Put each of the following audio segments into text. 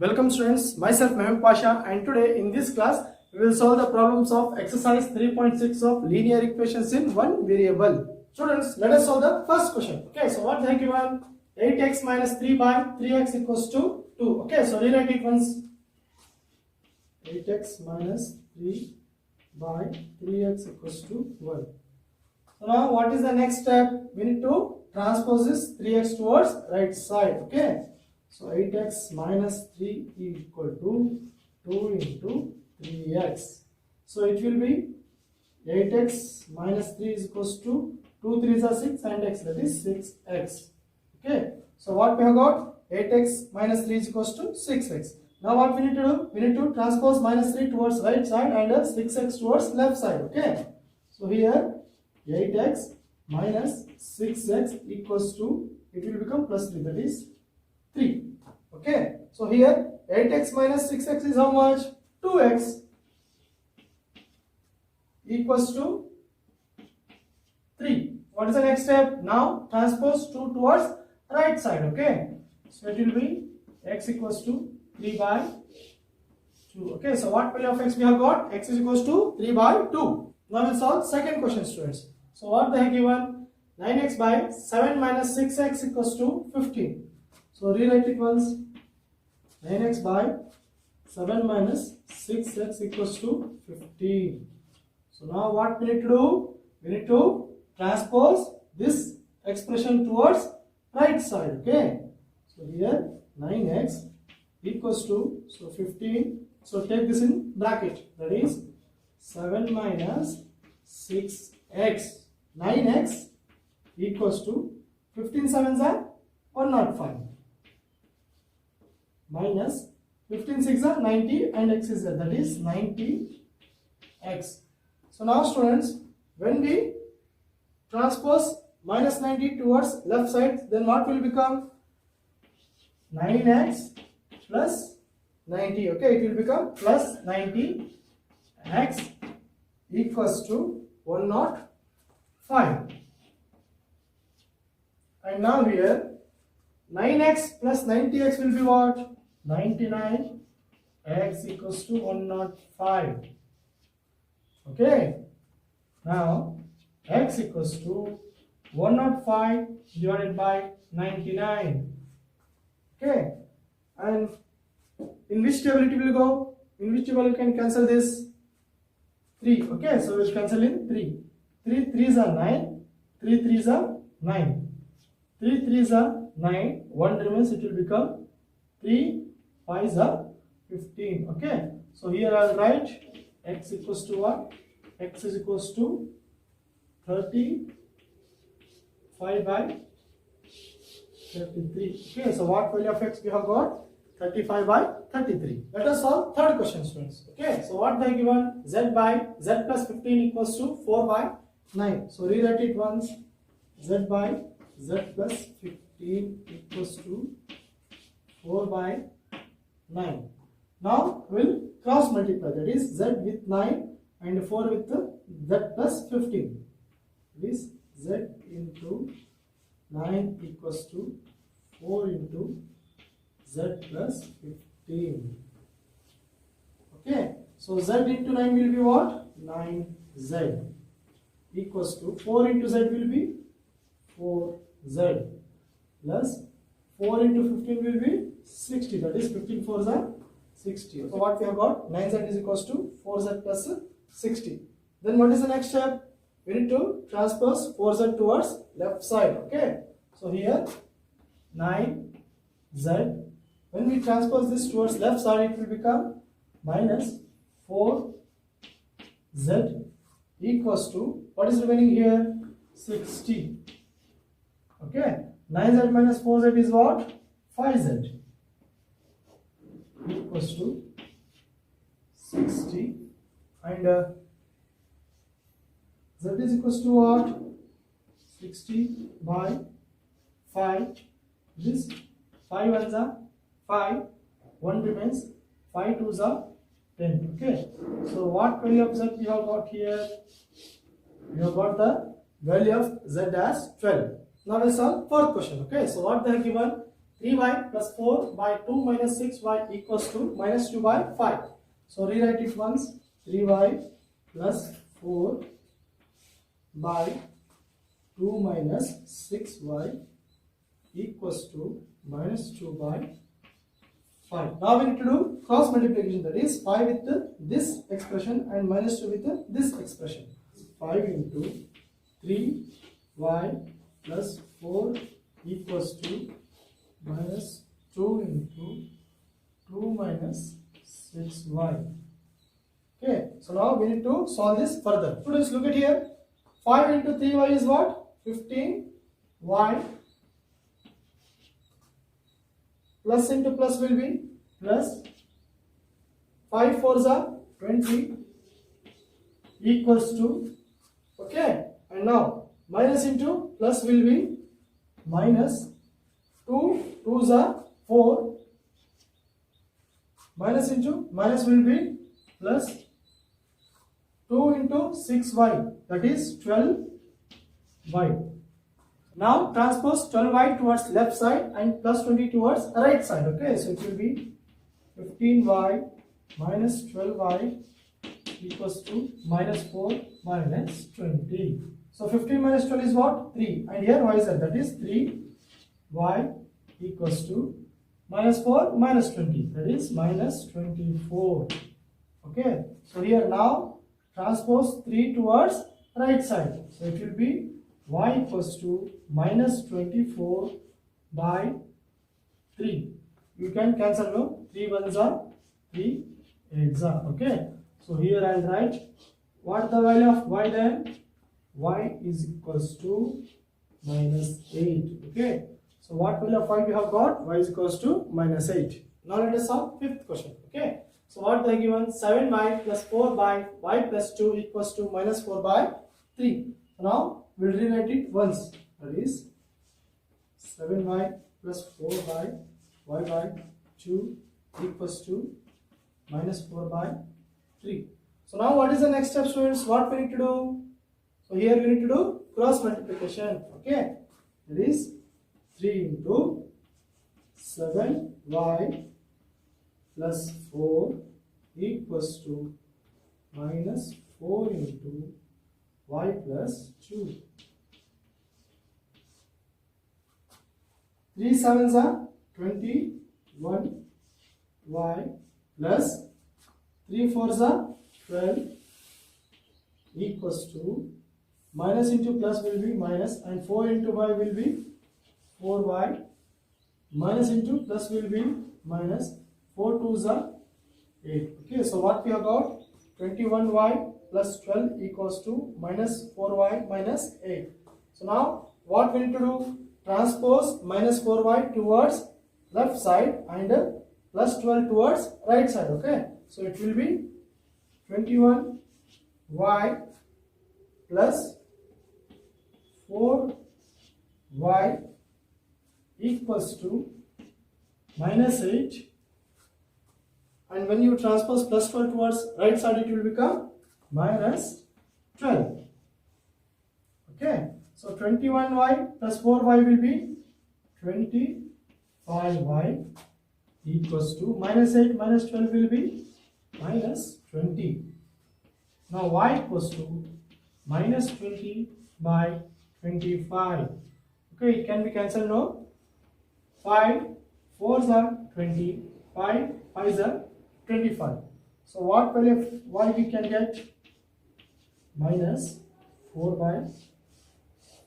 Welcome students, myself Mehmet Pasha, and today in this class we will solve the problems of exercise 3.6 of linear equations in one variable. Students, let us solve the first question. Okay, so what they have given? 8x minus 3 by 3x equals to 2. Okay, so rewrite it once. 8x minus 3 by 3x equals to 1. So now what is the next step? We need to transpose this 3x towards right side. Okay. So 8x minus 3 equal to 2 into 3x. So it will be 8x minus 3 is equals to 2 3s are 6 and x, that is 6x. Okay. So what we have got? 8x minus 3 is equals to 6x. Now what we need to do? We need to transpose minus 3 towards right side and 6x towards left side. Okay. So here 8x minus 6x equals to, it will become plus 3, that is 3. Okay, so here 8x minus 6x is how much? 2x equals to 3. What is the next step? Now transpose 2 towards right side. Okay, so it will be x equals to 3 by 2. Okay, so what value of x we have got? X is equals to 3 by 2. Now we'll solve second question, students. So what they have given? 9x by 7 minus 6x equals to 15. So rewrite it once. 9x by 7 minus 6x equals to 15. So now what we need to do? We need to transpose this expression towards right side. Okay. So here 9x equals to, so 15. So take this in bracket. That is 7 minus 6x. 9x equals to 15 sevens are 105. Minus 15 6 are 90 and x is there, that is 90x. So now students, when we transpose minus 90 towards left side, then what will become? 9x plus 90. Okay, it will become plus 90x equals to 105. And now here 9x plus 90x will be what? 99x equals to 105. Okay. Now x equals to 105 divided by 99. Okay. And in which table it will go? In which table you can cancel this? 3. Okay. So we'll cancel in 3. 3 3s are 9. 3 3s are 9. 3 3s are 9. 1 remains, it will become 3 5s are 15. Okay. So here I will write x equals to what? X is equals to 35 by 33. Okay. So what value of x we have got? 35 by 33. Let us solve third question, students. Okay. So what they given? Z by z plus 15 equals to 4 by 9. So rewrite it once. Z by z plus 15 equals to 4 by 9. Now we'll cross multiply, that is z with 9 and 4 with z plus 15. It is z into 9 equals to 4 into z plus 15. Okay, so z into 9 will be what? 9z equals to 4 into z will be 4z plus 4 into 15 will be 60, that is 15 4s are 60. So what we have got? 9z is equals to 4z plus 60. Then what is the next step? We need to transpose 4z towards left side. Okay. So here 9z. When we transpose this towards left side, it will become minus 4z equals to, what is remaining here? 60. Okay. 9z minus 4z is what? 5z equals to 60, and z is equals to what? 60 by 5. This 5 ones are 5, 1 remains, 5 2s are 10. Okay. So what value of z we have got here? We have got the value of z as 12. Now let's solve fourth question. Okay, so what they have given? 3y plus 4 by 2 minus 6y equals to minus 2 by 5. So rewrite it once. 3y plus 4 by 2 minus 6y equals to minus 2 by 5. Now we need to do cross multiplication, that is 5 with this expression and minus 2 with this expression. 5 into 3y plus 4 equals to minus 2 into 2 minus 6y. Okay, so now we need to solve this further. Students, look at here. 5 into 3y is what? 15y. Plus into plus will be plus 5 4s are 20 equals to, okay, and now minus into plus will be minus 2 2s are 4, minus into minus will be plus 2 into 6y, that is 12y. Now transpose 12y towards left side and plus 20 towards right side. Okay, so it will be 15y minus 12y equals to minus 4 minus 20. So 15 minus 12 is what? 3. And here y is that is 3y equals to minus 4 minus 20, that is minus 24. Okay, so here now transpose 3 towards right side. So it will be y equals to minus 24 by 3. You can cancel, no? 3 ones are 3 8s are. Okay, so here I'll write what the value of y then? Y is equals to minus 8. Okay, so what value of y we have got? Y is equals to minus 8. Now let us solve fifth question. Okay, so what they given? 7y plus 4 by y plus 2 equals to minus 4 by 3. So now we'll rewrite it once, that is 7y plus 4 by y by 2 equals to minus 4 by 3. So now what is the next step, students? What we need to do? So here we need to do cross multiplication. Okay, that is 3 into 7y plus 4 equals to minus 4 into y plus 2. 3 7s are 21 y plus 3 4s are 12 equals to minus into plus will be minus and 4 into y will be 4y, minus into plus will be minus 4 2s are 8. Okay, so what we have got? 21y plus 12 equals to minus 4y minus 8. So now what we need to do? Transpose minus 4y towards left side and plus 12 towards right side. Okay, so it will be 21y plus 4y equals to minus 8, and when you transpose plus 12 towards right side it will become minus 12. Okay, so 21y plus 4y will be 25y equals to minus 8 minus 12 will be minus 20. Now y equals to minus 20 by 25. Okay, it can be cancelled, no? 5 4s are 20, 5 5s are 25. So what value of y we can get? Minus 4 by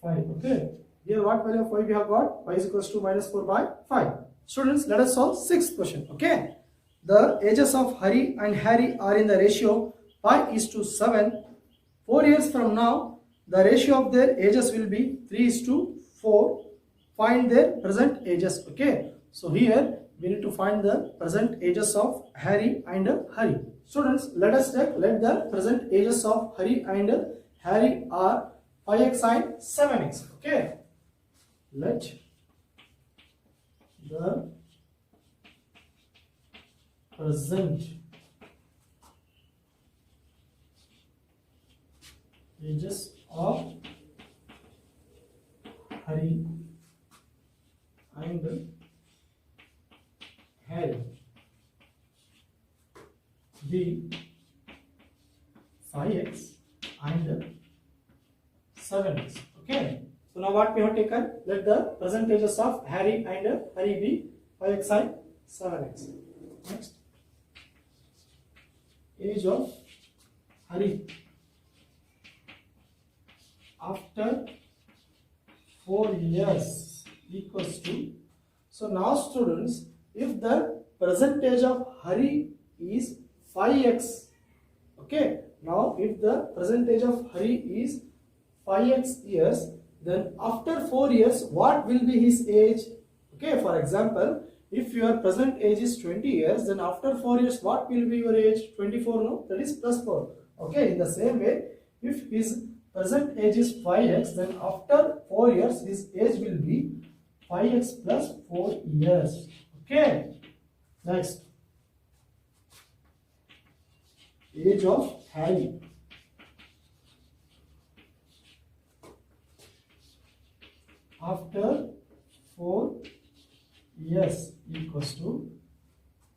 5. Okay, here what value of y we have got? Y is equals to minus 4 by 5. Students, let us solve sixth question. Okay, the ages of Hari and Harry are in the ratio 5:7. 4 years from now, the ratio of their ages will be 3:4. Find their present ages. Okay, so here we need to find the present ages of Harry and Hari. Students, let us take, let the present ages of Hari and Harry are 5x and 7x. Okay, let the present ages of Hari and be 5x and 7x. Okay. So now what we have taken? Let the present ages of Harry and Harry be 5x and 7x. Next, age of Harry after 4 years equals to. So now students, if the present age of Harry is 5x, okay, now if the present age of Harry is 5x years, then after 4 years what will be his age? Okay, for example, if your present age is 20 years, then after 4 years what will be your age? 24, no? That is plus 4. Okay, in the same way, if his present age is 5x, then after 4 years his age will be 5x plus 4 years. Okay, next, age of Harry after 4 years equals to,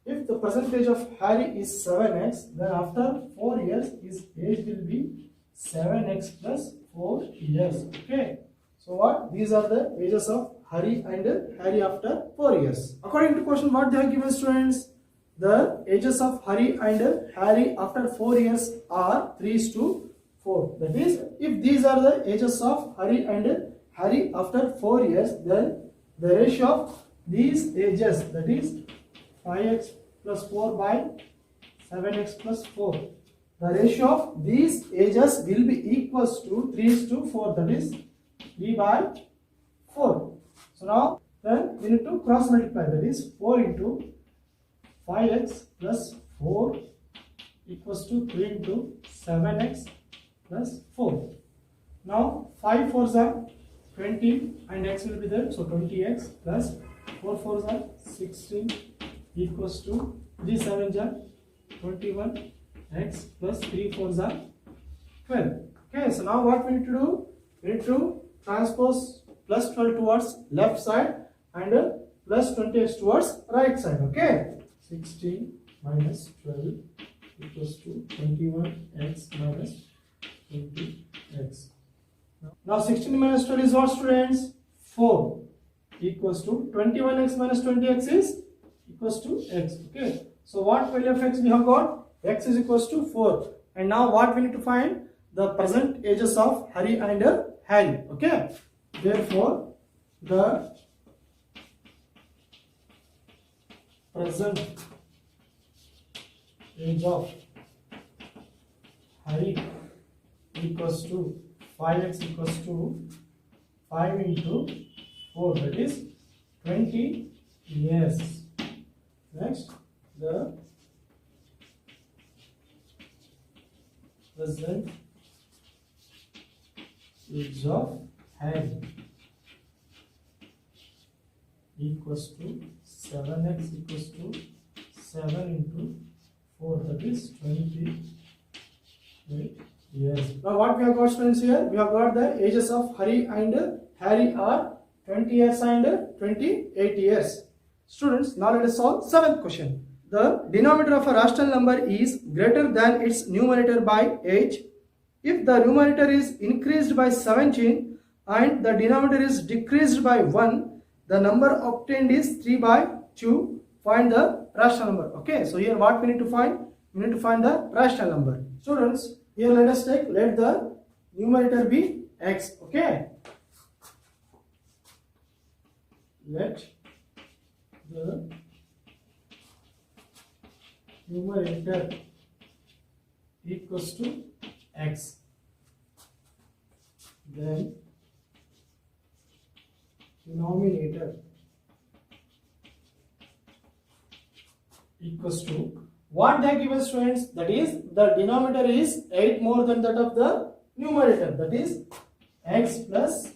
if the percentage of Harry is 7x, then after 4 years his age will be 7x plus 4 years. Okay, so what? These are the ages of Harry and Harry after 4 years. According to question, what they have given, students? The ages of Harry and Harry after 4 years are 3:4. That is, if these are the ages of Harry and Harry after 4 years, then the ratio of these ages, that is 5x plus 4 by 7x plus 4, the ratio of these ages will be equals to 3:4, that is 3 by 4. So now then we need to cross multiply, that is 4 into 5x plus 4 equals to 3 into 7x plus 4. Now 5 4s are 20 and x will be there, so 20x plus 4 4s are 16 equals to 3 7s are 21, x plus 3 4s are 12. Okay, so now what we need to do? We need to transpose plus 12 towards left side and plus 20x towards right side. Okay, 16 minus 12 equals to 21x minus 20x. Now 16 minus 12 is what, students? 4 equals to 21x minus 20x is equals to x. Okay, so what value of x we have got? X is equals to 4. And now what we need to find? The present ages of Harry and Harry. Okay, therefore the present age of Harry equals to 5x equals to 5 into 4, that is 20 years. Next, the present age of Harry equals to 7x equals to 7 into 4, that is 28 years. Now what we have got, students, here? We have got the ages of Harry and Harry are 20 years and 28 years. Students, now let us solve 7th question. The denominator of a rational number is greater than its numerator by 8. If the numerator is increased by 17 and the denominator is decreased by 1, the number obtained is 3 by 2. Find the rational number. Okay, so here what we need to find? We need to find the rational number. Students, here let us take, let the numerator be x. Okay, let the numerator equals to x, then denominator equals to what they give us, students? That is, the denominator is 8 more than that of the numerator, that is x plus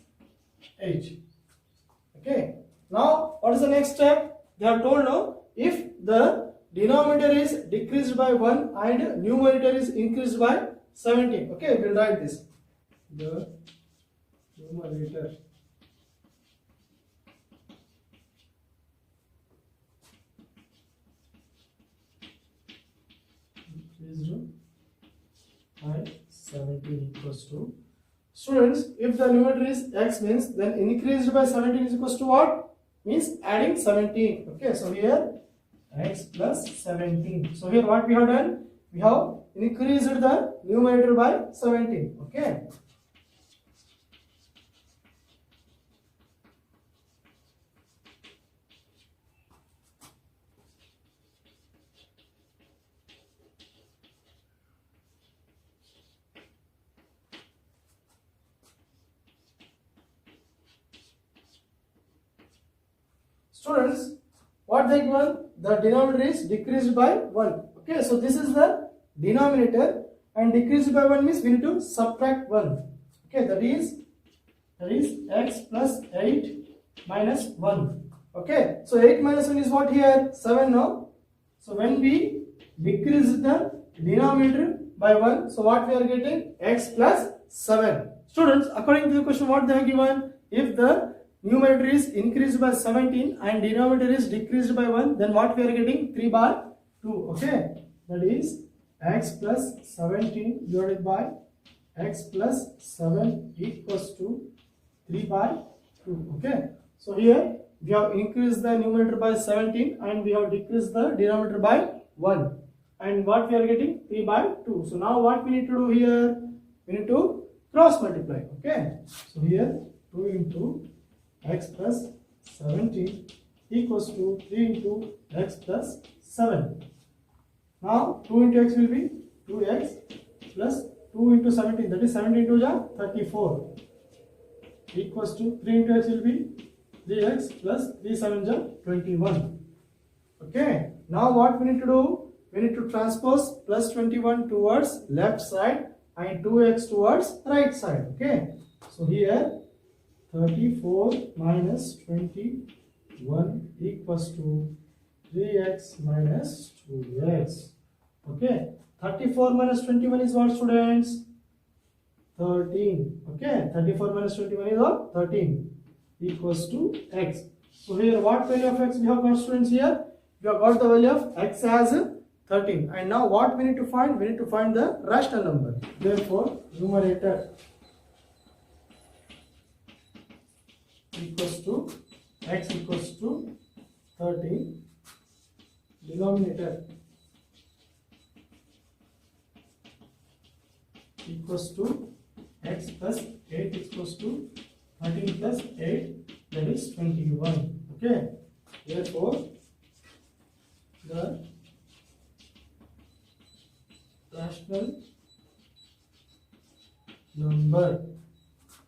8. Okay, now what is the next step? They have told now, if the denominator is decreased by 1 and numerator is increased by 17. Okay, we will write this. The numerator increased by 17 equals to, students, if the numerator is x means then increased by 17 is equals to what? Means adding 17. Okay, so here x plus 17. So here what we have done? We have increased the numerator by 17. Okay. Students, what they given? The denominator is decreased by 1. Okay, so this is the denominator, and decreased by 1 means we need to subtract 1. Okay, that is x plus 8 minus 1. Okay, so 8 minus 1 is what here? 7 now. So when we decrease the denominator by 1, so what we are getting? X plus 7. Students, according to the question, what they have given? If the numerator is increased by 17 and denominator is decreased by 1, then what we are getting? 3 by 2. Okay, that is x plus 17 divided by x plus 7 equals to 3 by 2. Okay, so here we have increased the numerator by 17 and we have decreased the denominator by 1, and what we are getting? 3 by 2. So now what we need to do here? We need to cross multiply. Okay, so here 2 into x plus 17 equals to 3 into x plus 7. Now 2 into x will be 2x plus 2 into 17, that is 17 to the 34 equals to 3 into x will be 3x plus 3 7 the 21. Okay, now what we need to do? We need to transpose plus 21 towards left side and 2x towards right side. Okay, so here 34 minus 21 equals to 3x minus 2x. Okay, 34 minus 21 is what, students? 13. Okay, 34 minus 21 is what? 13 equals to x. So here what value of x we have got, students? Here we have got the value of x as 13. And now what we need to find? We need to find the rational number. Therefore, numerator equals to x equals to 13, denominator equals to x plus 8 equals to 13 plus 8, that is 21. Okay, therefore the rational number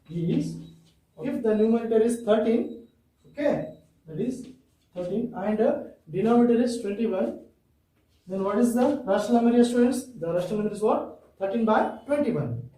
is, if the numerator is 13, okay, that is 13, and denominator is 21, then what is the rational number here, students? The rational number is what? 13 by 21.